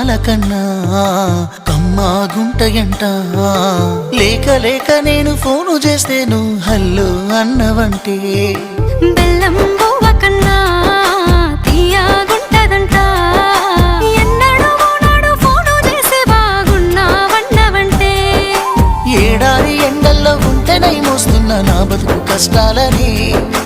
పాల కన్నా కమ్మాగుంటయంట లేక లేక నేను ఫోను చేస్తే నువ్వు హల్లో అన్నవంటే బెల్లం బువ్వ కన్నా తీయగుంటదంట ఎన్నడూ నాడు ఫోను చేసి బాగున్నావన్నవంటే ఏడాది ఎండల్లో ఉంటేనై మోస్తున్న నా బతుకు కష్టాలని